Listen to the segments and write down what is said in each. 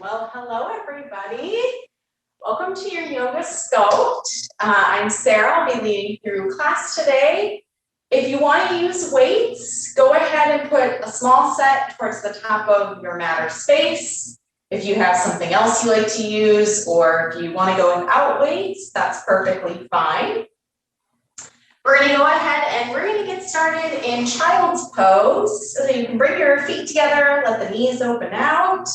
Well, hello everybody. Welcome to your yoga sculpt. I'm Sarah. I'll be leading through class today. If you want to use weights, go ahead and put a small set towards the top of your mat or space. If you have something else you like to use, or if you want to go without weights, that's perfectly fine. We're going to go ahead and we're going to get started in child's pose. So you can bring your feet together, let the knees open out.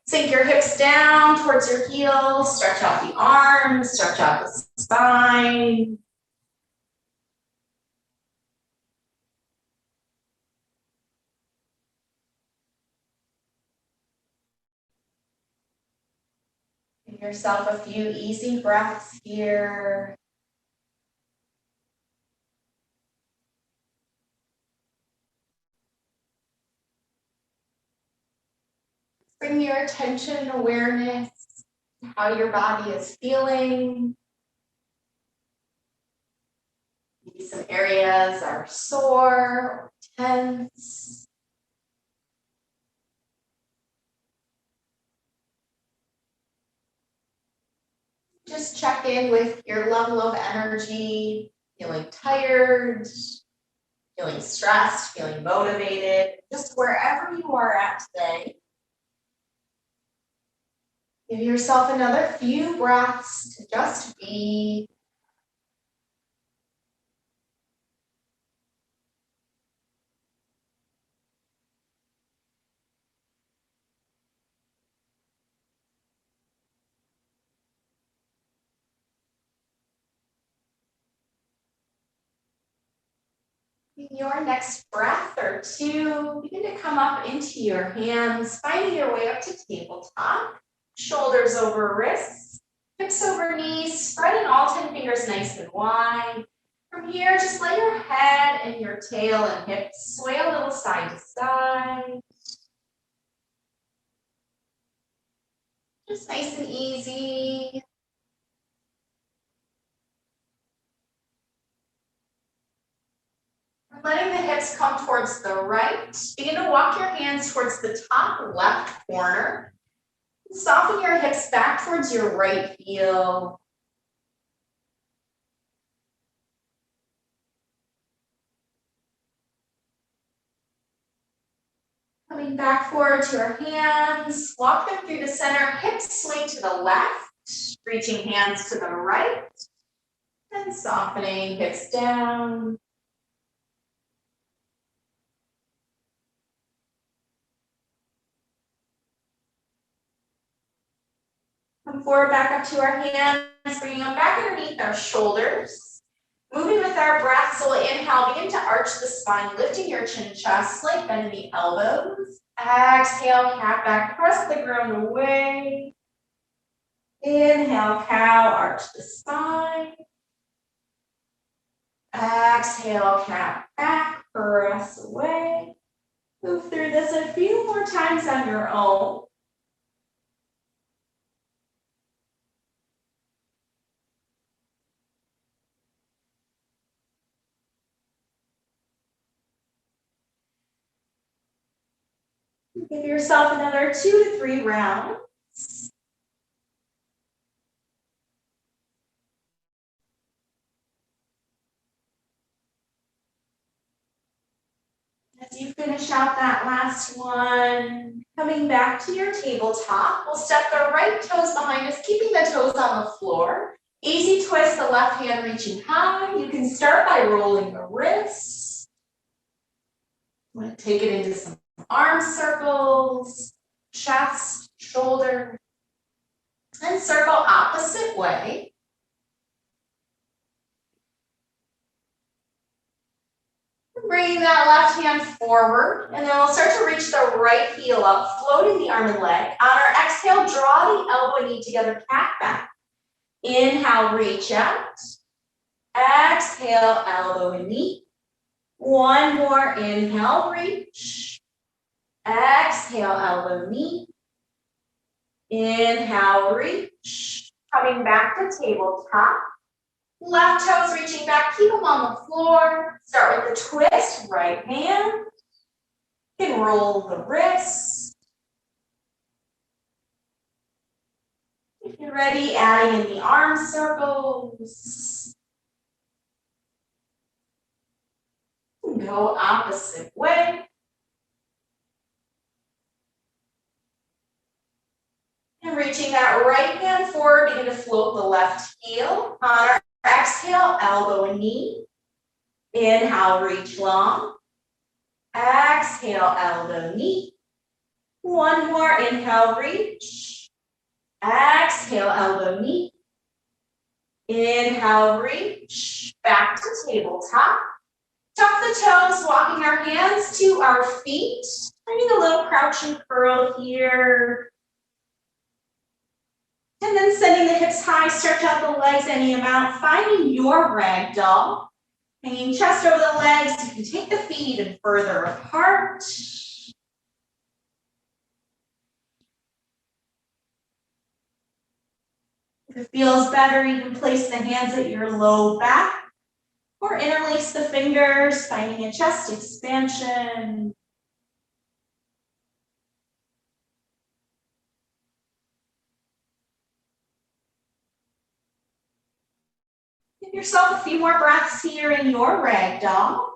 Sink your hips down towards your heels, stretch out the arms, stretch out the spine. Give yourself a few easy breaths here. Bring your attention and awareness to how your body is feeling. Maybe some areas are sore or tense. Just check in with your level of energy, feeling tired, feeling stressed, feeling motivated, just wherever you are at today. Give yourself another few breaths to just be. Your next breath or two, begin to come up into your hands, finding your way up to tabletop. Shoulders over wrists, hips over knees, spreading all 10 fingers nice and wide. From here, just let your head and your tail and hips sway a little side to side. Just nice and easy. Letting the hips come towards the right. Begin to walk your hands towards the top left corner. Soften your hips back towards your right heel. Coming back forward to your hands. Walk them through the center. Hips swing to the left. Reaching hands to the right. And softening hips down. Come forward back up to our hands, bringing them back underneath our shoulders. Moving with our breath, so we'll inhale, begin to arch the spine, lifting your chin, chest, slight bend in the elbows. Exhale, cat back, press the ground away. Inhale, cow, arch the spine. Exhale, cat back, press away. Move through this a few more times on your own. Give yourself another 2 to 3 rounds. As you finish out that last one, coming back to your tabletop, we'll step the right toes behind us, keeping the toes on the floor. Easy twist, the left hand reaching high. You can start by rolling the wrists. I'm going to take it into some arm circles, chest, shoulder, and circle opposite way. Bringing that left hand forward, and then we'll start to reach the right heel up, floating the arm and leg. On our exhale, draw the elbow and knee together, cat back. Inhale, reach out. Exhale, elbow and knee. One more, inhale, reach. Exhale, elbow, knee. Inhale, reach. Coming back to tabletop. Left toes reaching back, keep them on the floor. Start with the twist, right hand. You can roll the wrists. Get ready, adding in the arm circles. Go opposite way. And reaching that right hand forward, begin to float the left heel. On our exhale, elbow and knee. Inhale, reach long. Exhale, elbow, knee. One more, inhale, reach. Exhale, elbow, knee. Inhale, reach. Back to tabletop. Tuck the toes, walking our hands to our feet. Finding a little crouch and curl here. And then sending the hips high, stretch out the legs any amount, finding your ragdoll. Hanging chest over the legs, you can take the feet even further apart. If it feels better, you can place the hands at your low back or interlace the fingers, finding a chest expansion. Give yourself a few more breaths here in your ragdoll.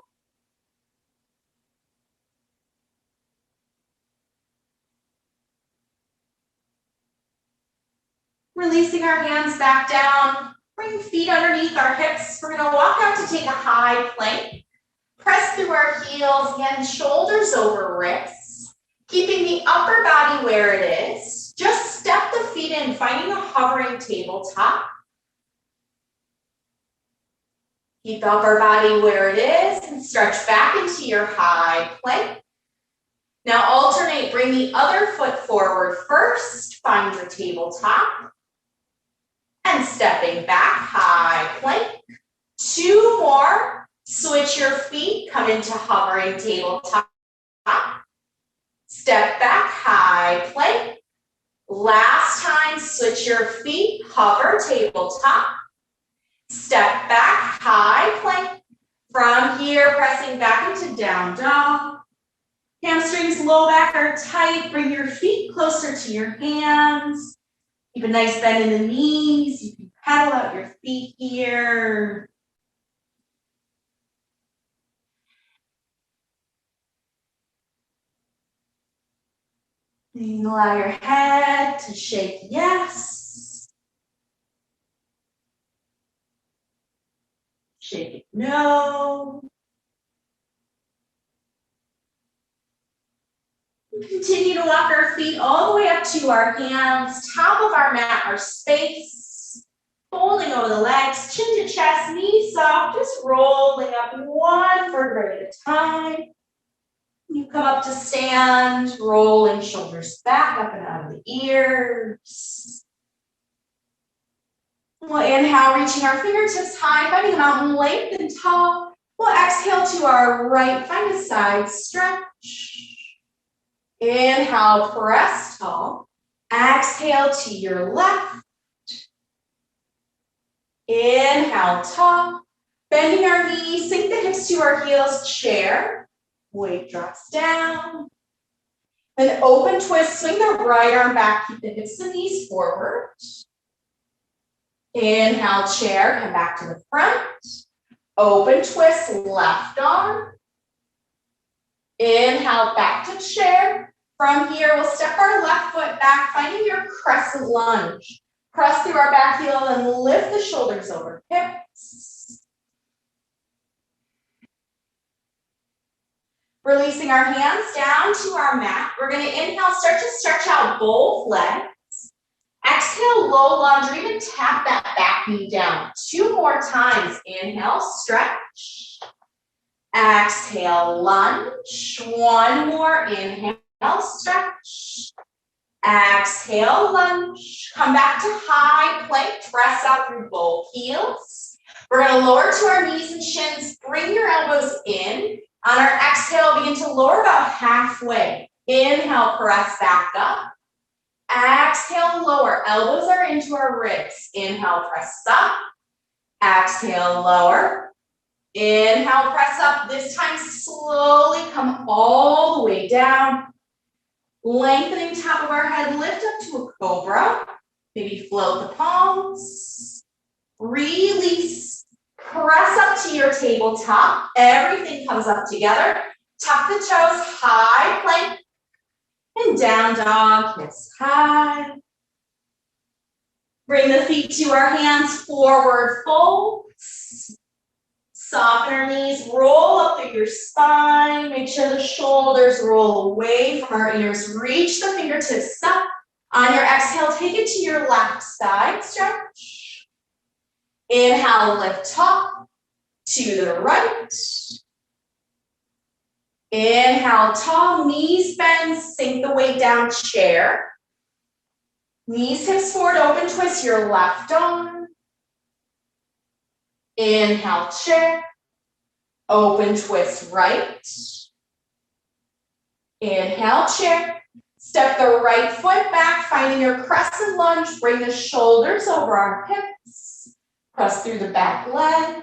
Releasing our hands back down, bring feet underneath our hips. We're gonna walk out to take a high plank. Press through our heels, again, shoulders over wrists. Keeping the upper body where it is. Just step the feet in, finding a hovering tabletop. Keep the upper body where it is and stretch back into your high plank. Now alternate, bring the other foot forward first, find your tabletop. And stepping back, high plank. Two more, switch your feet, come into hovering tabletop. Step back, high plank. Last time, switch your feet, hover tabletop. Step back, high plank. From here, pressing back into down dog. Hamstrings, low back are tight. Bring your feet closer to your hands. Keep a nice bend in the knees. You can paddle out your feet here. And allow your head to shake yes. Shake it no. Continue to walk our feet all the way up to our hands, top of our mat, our space. Folding over the legs, chin to chest, knees soft, just rolling up one vertebrae at a time. You come up to stand, rolling shoulders back up and out of the ears. We'll inhale, reaching our fingertips high, finding a mountain length and tall. We'll exhale to our right, find a side stretch. Inhale, press tall. Exhale to your left. Inhale, tall. Bending our knees, sink the hips to our heels, chair. Weight drops down. Then open twist, swing the right arm back, keep the hips and knees forward. Inhale, chair, come back to the front. Open twist, left arm. Inhale, back to chair. From here, we'll step our left foot back, finding your crescent lunge. Press through our back heel and lift the shoulders over hips. Releasing our hands down to our mat. We're going to inhale, start to stretch out both legs. Exhale, low lunge, or even tap that back knee down. Two more times. Inhale, stretch. Exhale, lunge. One more. Inhale, stretch. Exhale, lunge. Come back to high plank. Press out through both heels. We're going to lower to our knees and shins. Bring your elbows in. On our exhale, begin to lower about halfway. Inhale, press back up. Exhale, lower. Elbows are into our ribs. Inhale, press up. Exhale, lower. Inhale, press up. This time, slowly come all the way down. Lengthening top of our head, lift up to a cobra. Maybe float the palms. Release. Press up to your tabletop. Everything comes up together. Tuck the toes, high plank. And down dog, hips high. Bring the feet to our hands, forward folds. Soften our knees, roll up through your spine. Make sure the shoulders roll away from our ears. Reach the fingertips up. On your exhale, take it to your left side stretch. Inhale, lift top to the right. Inhale, tall, knees bend, sink the weight down, chair. Knees, hips forward, open, twist your left arm. Inhale, chair. Open, twist right. Inhale, chair. Step the right foot back, finding your crescent lunge. Bring the shoulders over our hips. Press through the back leg.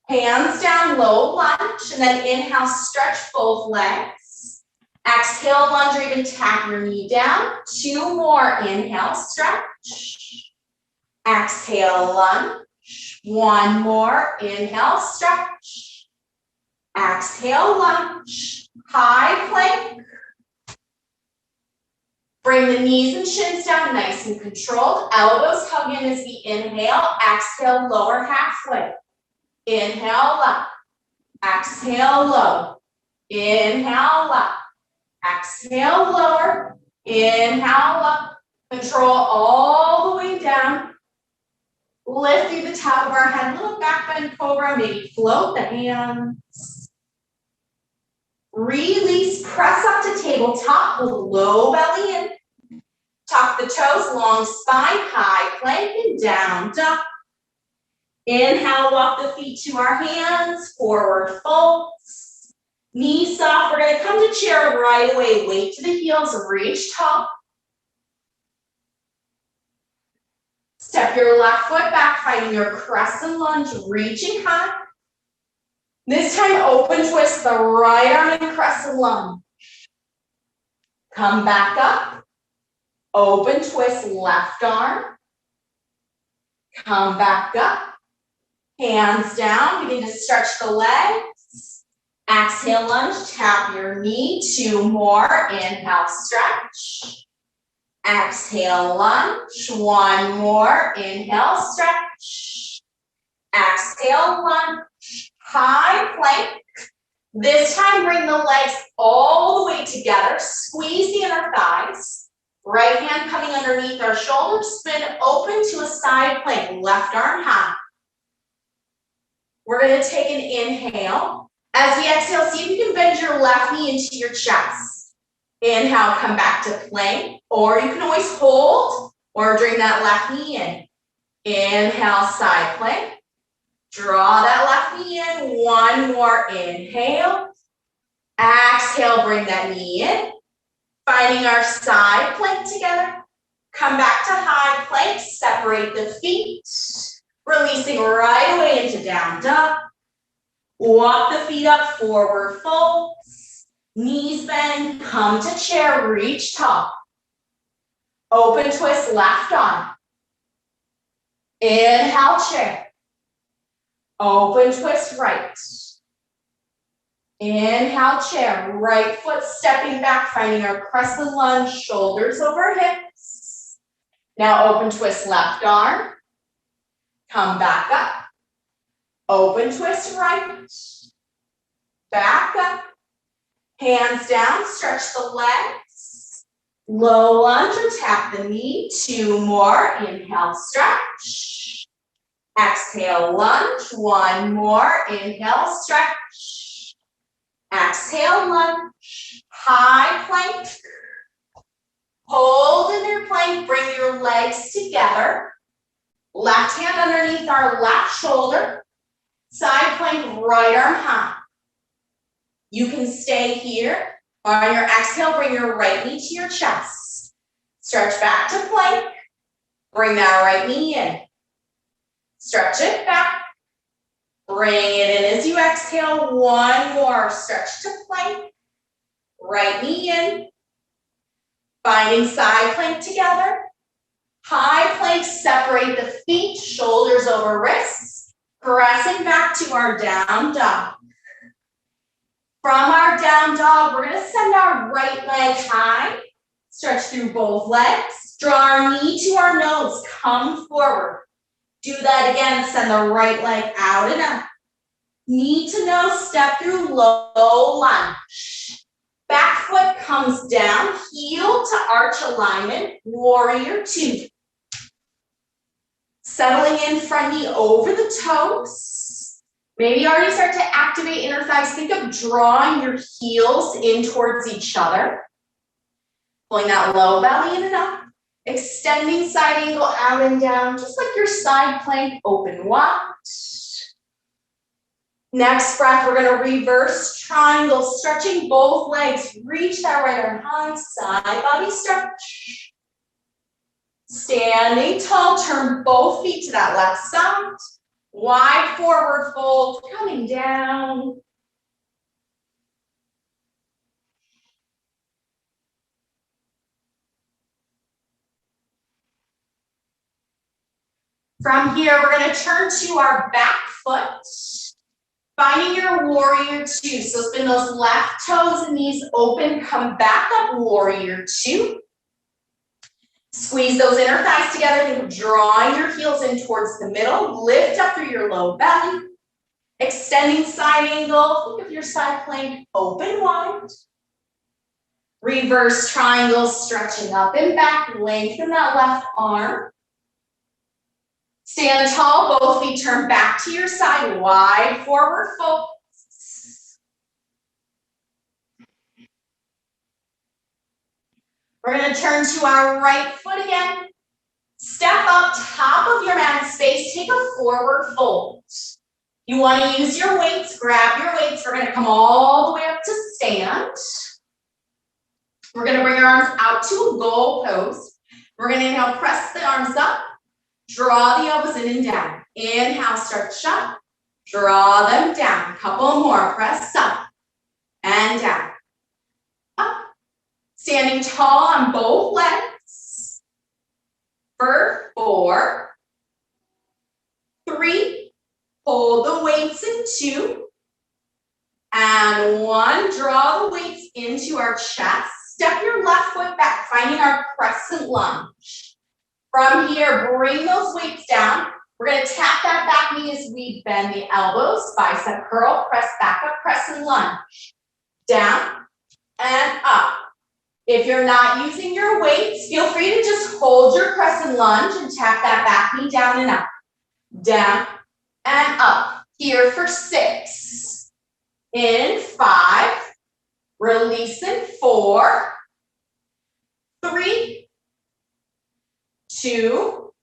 Hands down, low lunge, and then inhale, stretch both legs. Exhale, lunge, or even tap your knee down. 2 more, inhale, stretch. Exhale, lunge. 1 more, inhale, stretch. Exhale, lunge. High plank. Bring the knees and shins down, nice and controlled. Elbows hug in as we inhale. Exhale, lower halfway. Inhale up, exhale low, inhale up, exhale lower, inhale up, control all the way down, lift through the top of our head, little back bend cobra, maybe float the hands, release, press up to tabletop, hold low belly in, tuck the toes, long spine, high plank, and down dog. Inhale, walk the feet to our hands, forward folds. Knees soft, we're gonna come to chair right away. Weight to the heels, reach tall. Step your left foot back, finding your crescent lunge, reaching high. This time, open twist the right arm and crescent lunge. Come back up. Open twist left arm. Come back up. Hands down, begin to stretch the legs. Exhale, lunge, tap your knee. 2 more, inhale, stretch. Exhale, lunge. 1 more, inhale, stretch. Exhale, lunge, high plank. This time, bring the legs all the way together. Squeeze the inner thighs. Right hand coming underneath our shoulders. Spin open to a side plank. Left arm high. We're going to take an inhale. As we exhale, see if you can bend your left knee into your chest. Inhale, come back to plank, or you can always hold or bring that left knee in. Inhale, side plank. Draw that left knee in. 1 more inhale. Exhale, bring that knee in. Finding our side plank together. Come back to high plank, separate the feet. Releasing right away into down dog. Walk the feet up, forward folds. Knees bend, come to chair, reach tall. Open twist left arm. Inhale, chair. Open twist right. Inhale, chair. Right foot stepping back, finding our crescent lunge, shoulders over hips. Now open twist left arm. Come back up. Open twist right. Back up. Hands down, stretch the legs. Low lunge or tap the knee. 2 more. Inhale, stretch. Exhale, lunge. 1 more. Inhale, stretch. Exhale, lunge. High plank. Hold in your plank. Bring your legs together. Left hand underneath our left shoulder. Side plank, right arm high. You can stay here. On your exhale, bring your right knee to your chest. Stretch back to plank. Bring that right knee in. Stretch it back. Bring it in as you exhale. 1 more. Stretch to plank. Right knee in. Finding side plank together. High plank, separate the feet, shoulders over wrists, pressing back to our down dog. From our down dog, we're gonna send our right leg high, stretch through both legs, draw our knee to our nose, come forward. Do that again, send the right leg out and up. Knee to nose, step through low lunge. Back foot comes down, heel to arch alignment, warrior two. Settling in, front knee over the toes. Maybe already start to activate inner thighs. Think of drawing your heels in towards each other. Pulling that low belly in and up. Extending side angle out and down, just like your side plank, open wide. Next breath, we're gonna reverse triangle, stretching both legs. Reach that right arm high, side body stretch. Standing tall, turn both feet to that left side. Wide forward fold, coming down. From here, we're gonna turn to our back foot. Finding your warrior two. So spin those left toes and knees open, come back up, warrior two. Squeeze those inner thighs together, think of drawing your heels in towards the middle, lift up through your low belly. Extending side angle, think of your side plank, open wide. Reverse triangle, stretching up and back, lengthen that left arm. Stand tall, both feet turn back to your side, wide forward fold. We're gonna turn to our right foot again. Step up, top of your mat space, take a forward fold. You wanna use your weights, grab your weights. We're gonna come all the way up to stand. We're gonna bring our arms out to a goal pose. We're gonna inhale, press the arms up. Draw the elbows in and down. Inhale, stretch up. Draw them down. A couple more. Press up and down. Up. Standing tall on both legs. For 4, 3. Hold the weights in 2. And 1. Draw the weights into our chest. Step your left foot back, finding our crescent lunge. From here, bring those weights down. We're gonna tap that back knee as we bend the elbows, bicep curl, press back up, crescent lunge. Down and up. If you're not using your weights, feel free to just hold your crescent lunge and tap that back knee down and up. Down and up. Here for 6. In 5. Release in 4. 3. 2,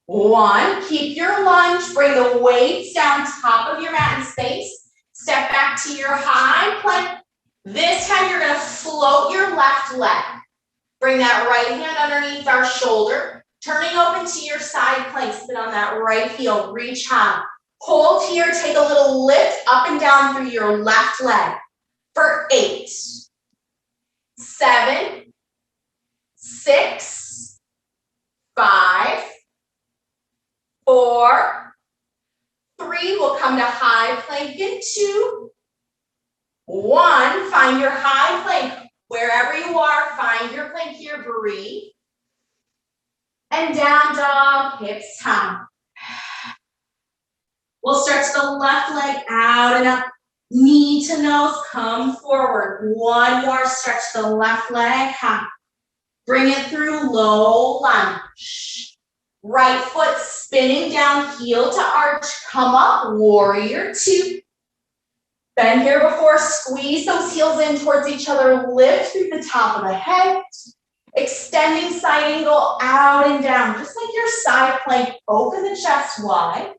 1. Keep your lunge. Bring the weights down top of your mat in space. Step back to your high plank. This time you're going to float your left leg. Bring that right hand underneath our shoulder. Turning open to your side plank. Spin on that right heel. Reach high. Hold here. Take a little lift up and down through your left leg. For 8, 7, 6, 5, 4, 3, we'll come to high plank in 2, 1, find your high plank. Wherever you are, find your plank here, breathe. And down dog, hips high. We'll stretch the left leg out and up, knee to nose, come forward. 1 more, stretch the left leg high. Bring it through low lunge. Right foot spinning down, heel to arch, come up, warrior two. Been here before, squeeze those heels in towards each other, lift through the top of the head. Extending side angle out and down, just like your side plank, open the chest wide.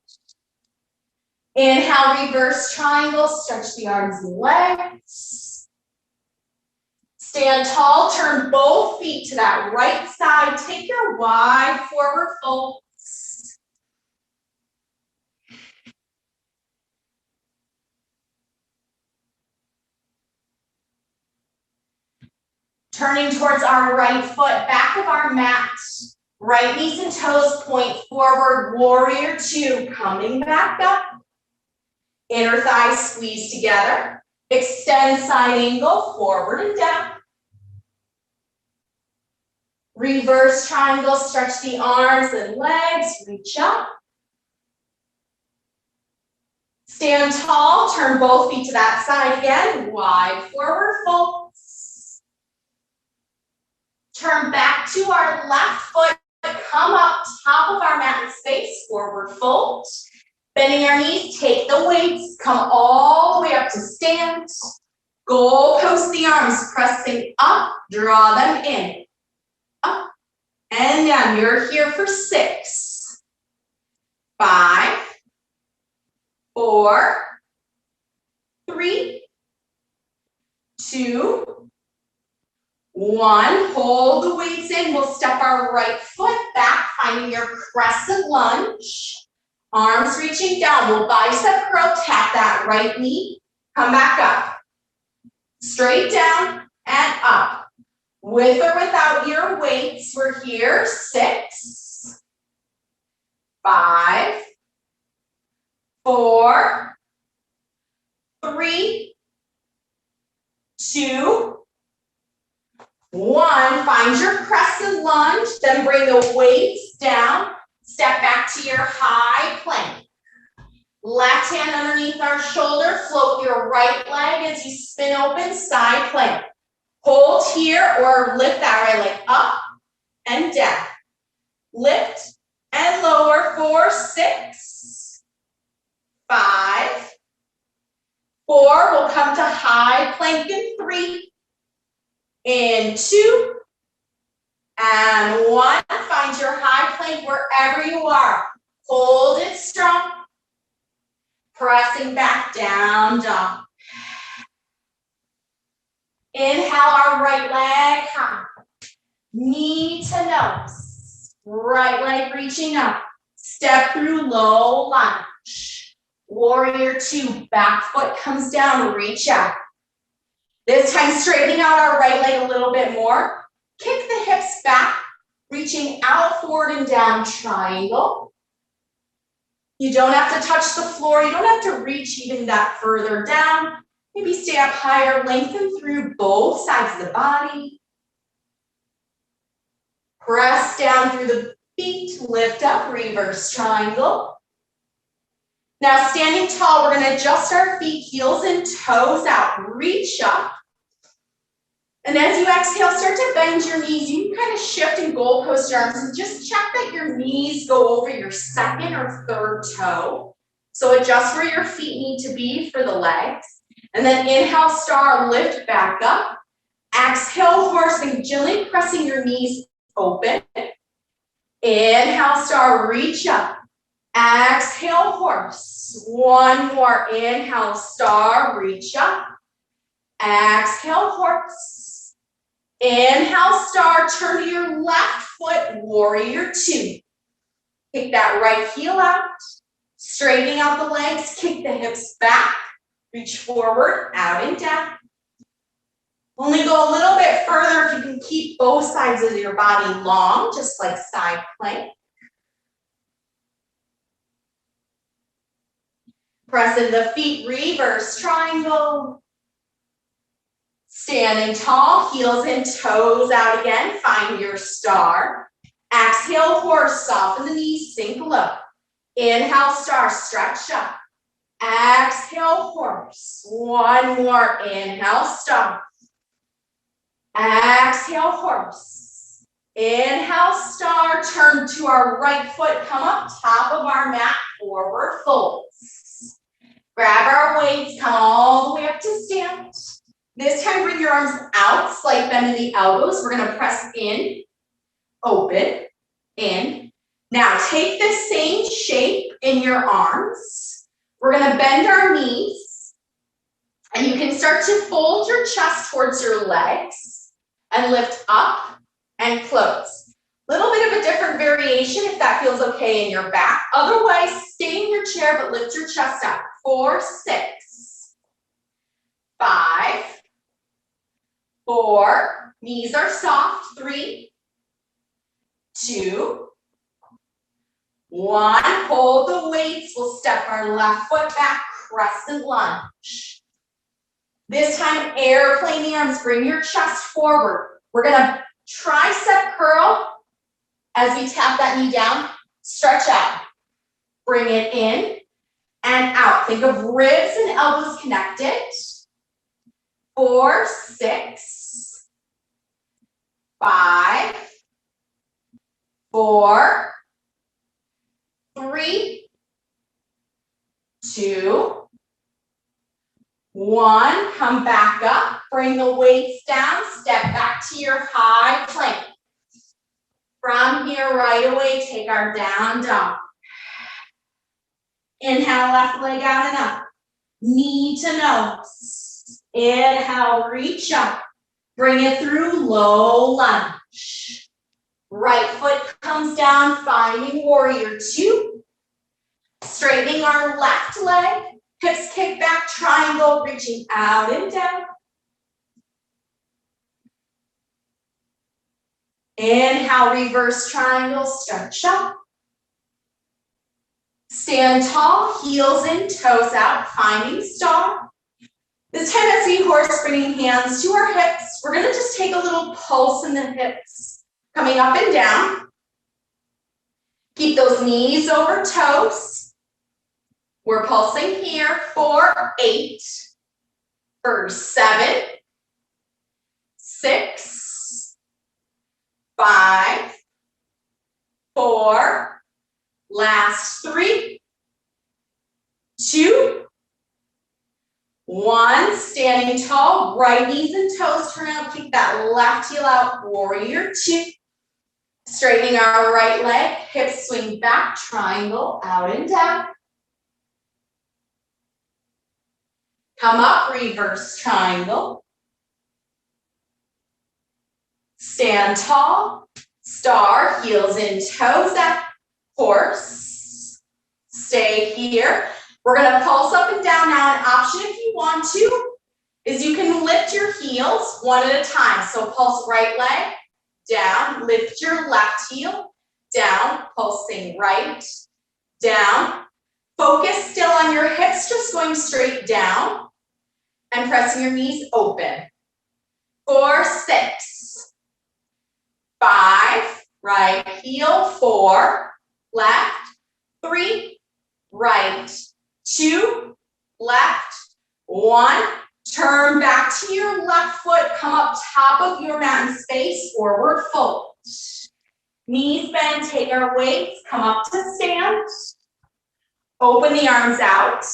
Inhale, reverse triangle, stretch the arms and legs. Stand tall, turn both feet to that right side. Take your wide forward folds. Turning towards our right foot, back of our mat. Right knees and toes point forward, warrior two, coming back up. Inner thighs squeeze together. Extend side angle, forward and down. Reverse triangle, stretch the arms and legs, reach up. Stand tall, turn both feet to that side again, wide forward folds. Turn back to our left foot, come up top of our mat in space, forward fold. Bending our knees, take the weights, come all the way up to stand. Goalpost the arms, pressing up, draw them in. Up and down. You're here for 6, 5, 4, 3, 2, 1. Hold the weights in. We'll step our right foot back, finding your crescent lunge. Arms reaching down. We'll bicep curl, tap that right knee. Come back up. Straight down and up. With or without your weights, we're here. 6, 5, 4, 3, 2, 1. Find your crescent lunge, then bring the weights down. Step back to your high plank. Left hand underneath our shoulder, float your right leg as you spin open, side plank. Hold here or lift that right leg up and down. Lift and lower for 6, 5, 4. We'll come to high plank in 3, in 2, and 1. Find your high plank wherever you are. Hold it strong. Pressing back down, dog. Inhale our right leg high. Knee to nose. Right leg reaching up. Step through low lunge. Warrior two. Back foot comes down. Reach out. This time straightening out our right leg a little bit more. Kick the hips back. Reaching out, forward and down, triangle. You don't have to touch the floor. You don't have to reach even that further down. Maybe stay up higher, lengthen through both sides of the body. Press down through the feet, lift up, reverse triangle. Now standing tall, we're gonna adjust our feet, heels and toes out, reach up. And as you exhale, start to bend your knees. You can kind of shift and goalpost your arms and just check that your knees go over your second or third toe. So adjust where your feet need to be for the legs. And then inhale, star, lift back up. Exhale, horse, and gently pressing your knees open. Inhale, star, reach up. Exhale, horse. One more. Inhale, star, reach up. Exhale, horse. Inhale, star, turn to your left foot, warrior two. Kick that right heel out, straightening out the legs, kick the hips back, reach forward, out and down. Only go a little bit further if you can keep both sides of your body long, just like side plank. Press in the feet, reverse triangle. Standing tall, heels and toes out again. Find your star. Exhale, horse, soften the knees, sink low. Inhale, star, stretch up. Exhale, horse. One more. Inhale, star. Exhale, horse. Inhale, star. Turn to our right foot. Come up top of our mat, forward folds. Grab our weights, come all the way up to stand. This time, bring your arms out, slight bend in the elbows. We're gonna press in, open, in. Now, take the same shape in your arms. We're gonna bend our knees, and you can start to fold your chest towards your legs and lift up and close. Little bit of a different variation if that feels okay in your back. Otherwise, stay in your chair, but lift your chest up. 4, 6, 5, 4, knees are soft, 3, 2, 1. Hold the weights. We'll step our left foot back, crescent lunge. This time, airplane the arms. Bring your chest forward. We're going to tricep curl as we tap that knee down. Stretch out. Bring it in and out. Think of ribs and elbows connected. 4, 6, 5, 4, 3, 2, 1. Come back up. Bring the weights down. Step back to your high plank. From here, right away, take our down dog. Inhale, left leg out and up. Knee to nose. Inhale, reach up. Bring it through, low lunge. Right foot comes down, finding warrior 2. Straightening our left leg. Hips kick back, triangle, reaching out and down. Inhale, reverse triangle, stretch up. Stand tall, heels in, toes out, finding star. This time as we horse, bringing hands to our hips. We're gonna just take a little pulse in the hips. Coming up and down. Keep those knees over toes. We're pulsing here for 8, for 7, 6, 5, 4, last 3, 2, 1. Standing tall, right knees and toes turn out. Kick that left heel out, warrior 2. Straightening our right leg, hips swing back, triangle, out and down. Come up, reverse triangle. Stand tall, star, heels in, toes out, horse. Stay here. We're gonna pulse up and down now. An option if you want to is you can lift your heels one at a time. So pulse right leg, down, lift your left heel, down, pulsing right, down. Focus still on your hips, just going straight down and pressing your knees open. 4, 6, 5, right heel, 4, left, 3, right, 2, left, 1. Turn back to your left foot, come up top of your mat in space, forward fold. Knees bend, take our weights, come up to stand. Open the arms out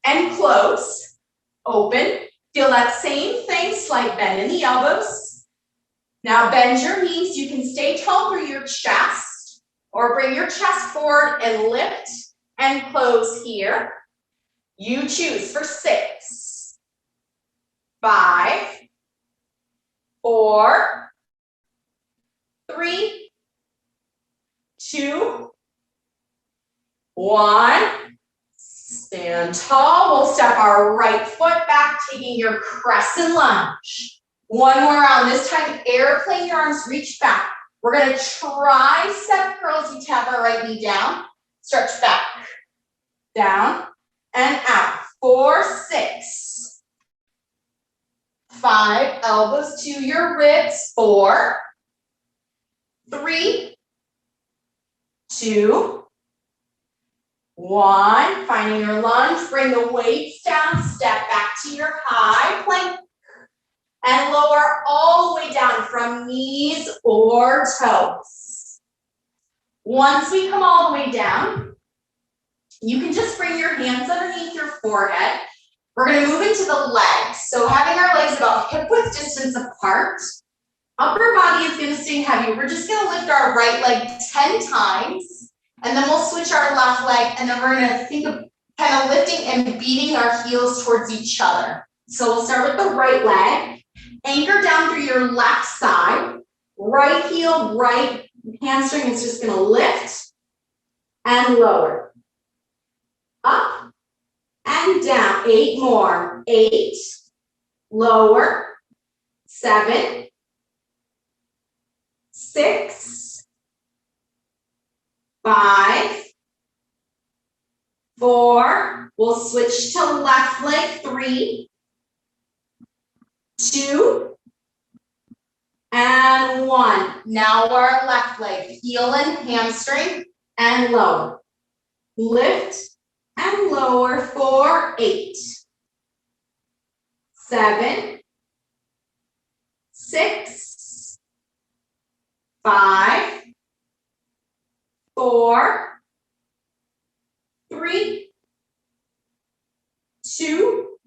and close. Open. Feel that same thing, slight bend in the elbows. Now bend your knees. You can stay tall through your chest or bring your chest forward and lift and close here. You choose for 6, 5, 4, 3, 2, 1. Stand tall. We'll step our right foot back, taking your crescent lunge. One more round. This time, airplane your arms, reach back. We're going to tricep curls. We tap our right knee down. Stretch back. Down and out. 4, 6, 5. Elbows to your ribs. 4, 3, 2, 1. Finding your lunge, bring the weights down, step back to your high plank, and lower all the way down from knees or toes. Once we come all the way down, you can just bring your hands underneath your forehead. We're going to move into the legs. So having our legs about hip width distance apart, upper body is going to stay heavy. We're just going to lift our right leg 10 times. And then we'll switch our left leg, and then we're gonna think of kind of lifting and beating our heels towards each other. So we'll start with the right leg. Anchor down through your left side. Right heel, right hamstring is just gonna lift and lower. Up and down. 8 more. 8. Lower. 7. 6. 5, 4, we'll switch to left leg, 3, 2, and 1. Now our left leg, heel and hamstring, and lower. Lift and lower for 8, 7, 6, 5, 4, 3, 2,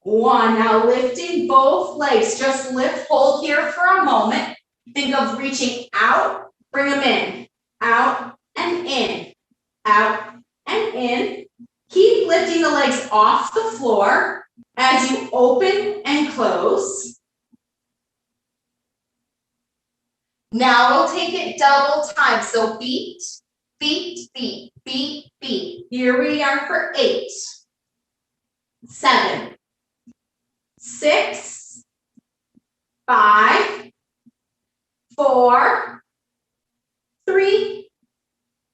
1. Now lifting both legs. Just lift, hold here for a moment. Think of reaching out, bring them in, out and in, out and in. Keep lifting the legs off the floor as you open and close. Now we'll take it double time. So beat, beat, beat, beat, beat. Here we are for 8, 7, 6, 5, 4, 3,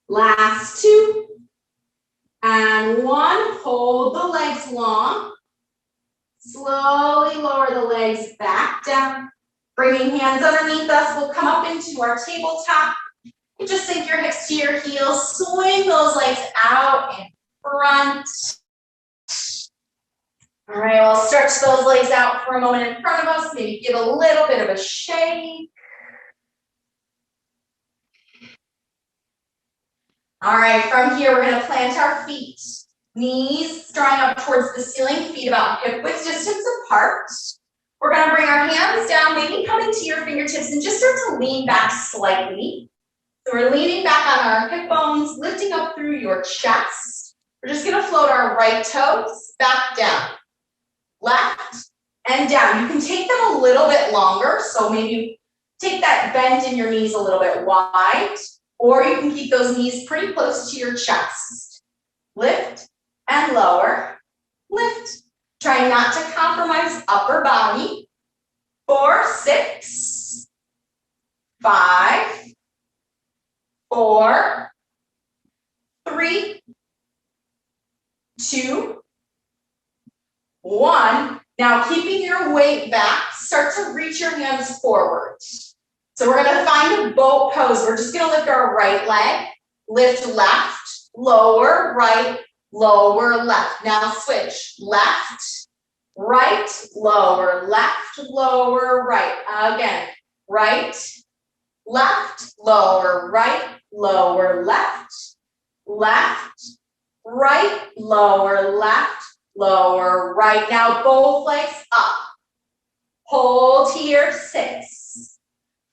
last 2, and 1. Hold the legs long. Slowly lower the legs back down. Bringing hands underneath us, we'll come up into our tabletop. And just sink your hips to your heels. Swing those legs out in front. All right, we'll stretch those legs out for a moment in front of us. Maybe give a little bit of a shake. All right, from here, we're going to plant our feet. Knees drawing up towards the ceiling, feet about hip width distance apart. We're going to bring our hands down, maybe come into your fingertips and just start to lean back slightly. So we're leaning back on our hip bones, lifting up through your chest. We're just going to float our right toes back down, left and down. You can take them a little bit longer, so maybe take that bend in your knees a little bit wide, or you can keep those knees pretty close to your chest. Lift and lower, lift. Try not to compromise upper body. 4, 6, 5, 4, 3, 2, 1. Now keeping your weight back, start to reach your hands forward. So we're going to find a boat pose. We're just going to lift our right leg, lift left, lower, right, lower, left. Now switch, left, right, lower, left, lower, right. Again, right, left, lower, right, lower, left, left, right, lower, left, lower, right. Now both legs up. Hold here, 6,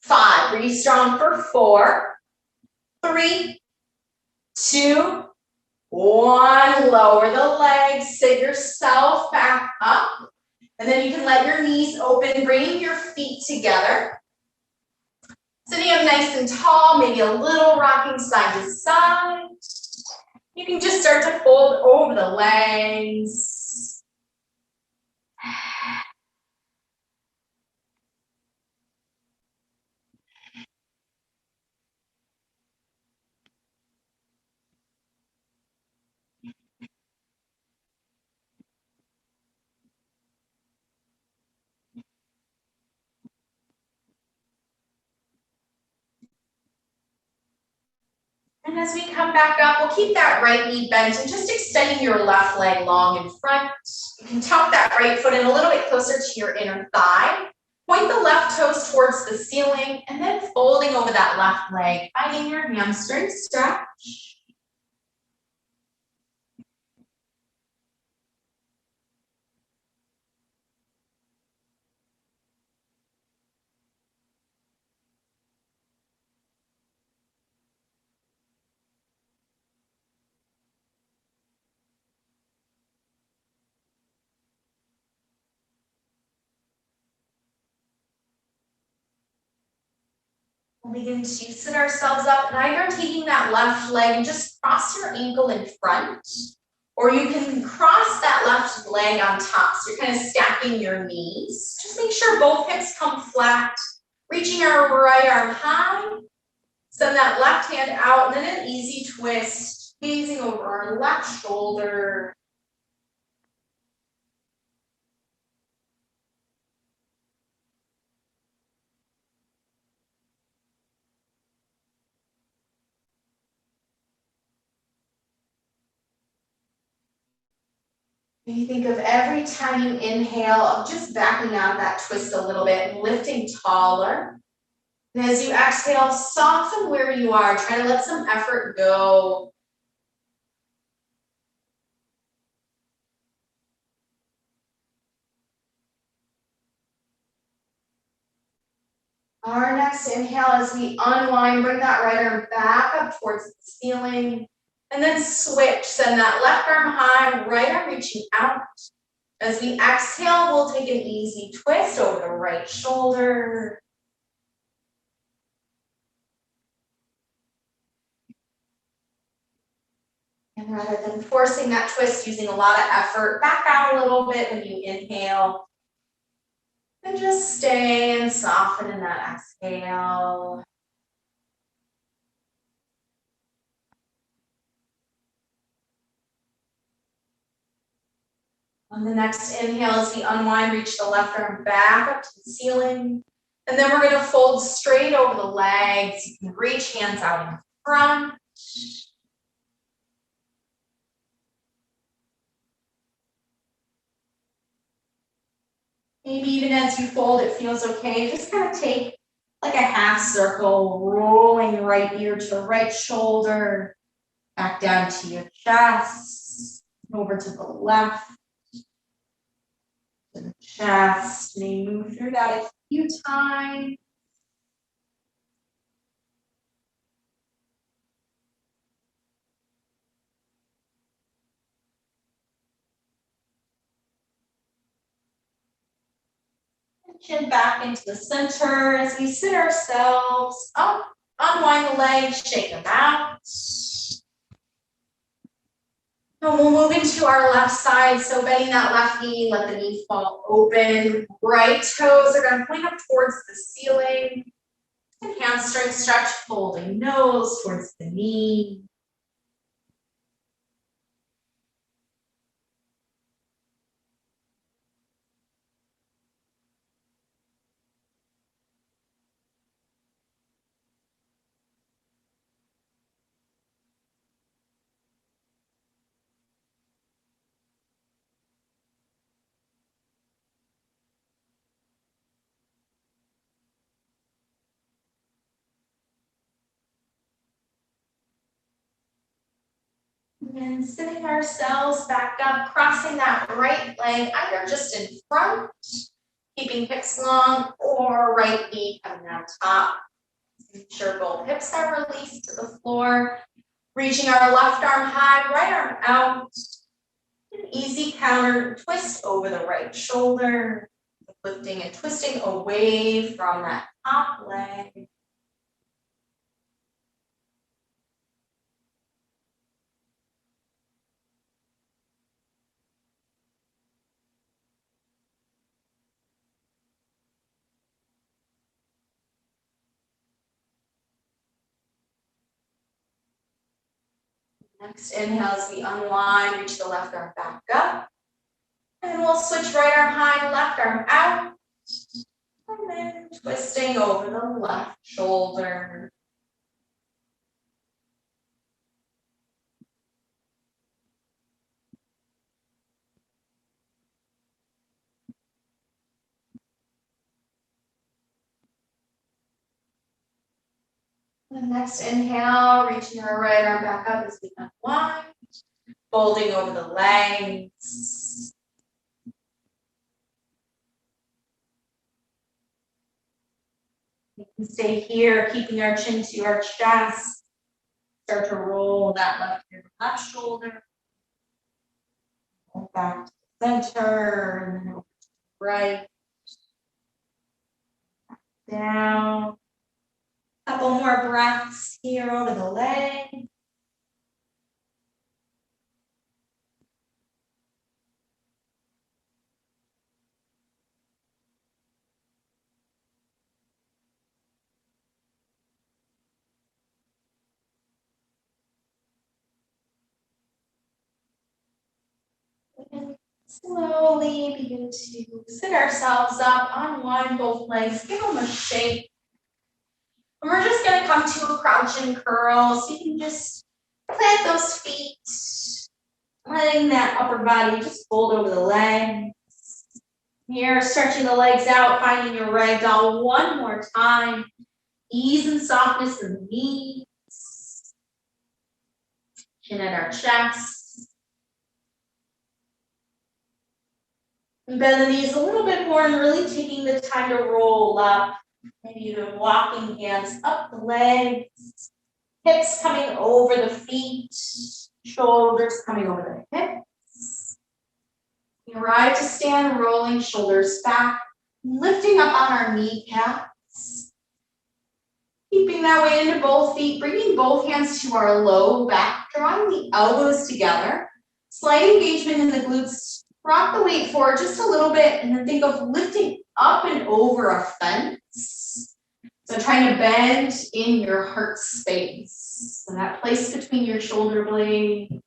5. Breathe strong for 4, 3, 2, 1. Lower the legs, sit yourself back up. And then you can let your knees open, bringing your feet together. Sitting up nice and tall, maybe a little rocking side to side. You can just start to fold over the legs. And as we come back up, we'll keep that right knee bent and just extending your left leg long in front. You can tuck that right foot in a little bit closer to your inner thigh. Point the left toes towards the ceiling and then folding over that left leg, finding your hamstring stretch. We'll begin to sit ourselves up and either taking that left leg and just cross your ankle in front, or you can cross that left leg on top. So you're kind of stacking your knees. Just make sure both hips come flat, reaching our right arm high, Send that left hand out, and then an easy twist, gazing over our left shoulder. You think of every time you inhale of just backing out of that twist a little bit and lifting taller. And as you exhale, soften where you are. Try to let some effort go. Our next inhale, as we unwind, bring that right arm back up towards the ceiling. And then switch, send that left arm high, right arm reaching out. As we exhale, we'll take an easy twist over the right shoulder. And rather than forcing that twist, using a lot of effort, back out a little bit when you inhale. And just stay and soften in that exhale. On the next inhale, as we unwind, reach the left arm back up to the ceiling. And then we're going to fold straight over the legs. You can reach hands out in front. Maybe even as you fold, it feels okay. Just kind of take like a half circle, rolling right ear to the right shoulder, back down to your chest, over to the left, to the chest. And you move through that a few times. Chin back into the center as we sit ourselves up, unwind the legs, shake them out. And we'll move into our left side. So bending that left knee, let the knee fall open. Right toes are going to point up towards the ceiling. And hamstring stretch, folding nose towards the knee. And sitting ourselves back up, crossing that right leg either just in front, keeping hips long, or right knee coming out top. Make sure both hips are released to the floor. Reaching our left arm high, right arm out. An easy counter twist over the right shoulder, lifting and twisting away from that top leg. Next inhale as we unwind, reach the left arm back up. And we'll switch right arm high, left arm out. And then twisting over the left shoulder. The next inhale, reaching our right arm back up as we unwind. Folding over the legs. We can stay here, keeping our chin to our chest. Start to roll that left ear to left shoulder. Roll back to the center, and then over to the right. Back down. Couple more breaths here over the leg. Slowly begin to sit ourselves up on one, both legs, give them a shake. And we're just gonna come to a crouching curl, so you can just plant those feet, letting that upper body just fold over the legs. Here, stretching the legs out, finding your ragdoll one more time. Ease and softness in the knees. Chin at our chest. And bend the knees a little bit more and really taking the time to roll up. Maybe even walking hands up the legs. Hips coming over the feet. Shoulders coming over the hips. You arrive to stand, rolling shoulders back. Lifting up on our kneecaps. Keeping that weight into both feet, bringing both hands to our low back, drawing the elbows together. Slight engagement in the glutes. Rock the weight forward just a little bit and then think of lifting up and over a fence. So trying to bend in your heart space. So that place between your shoulder blades.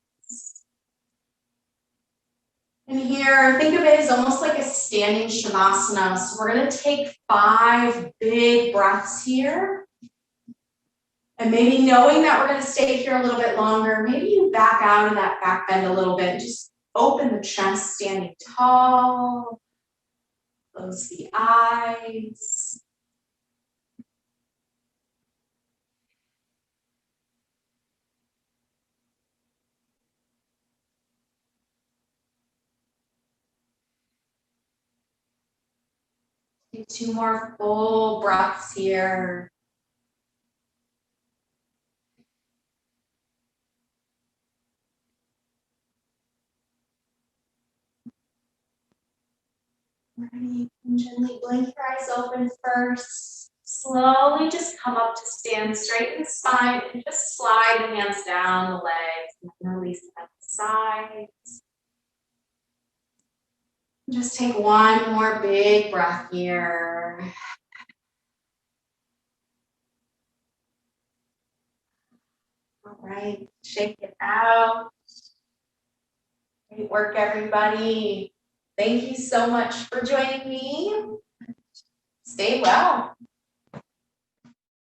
And here, think of it as almost like a standing Shavasana. So we're going to take 5 big breaths here. And maybe knowing that we're going to stay here a little bit longer, maybe you back out of that back bend a little bit. Just open the chest, standing tall. Close the eyes. Take 2 more full breaths here. Ready? Gently blink your eyes open first. Slowly just come up to stand, straighten the spine, and just slide the hands down the legs and release at the sides. Just take 1 more big breath here. All right, shake it out. Great work, everybody. Thank you so much for joining me. Stay well.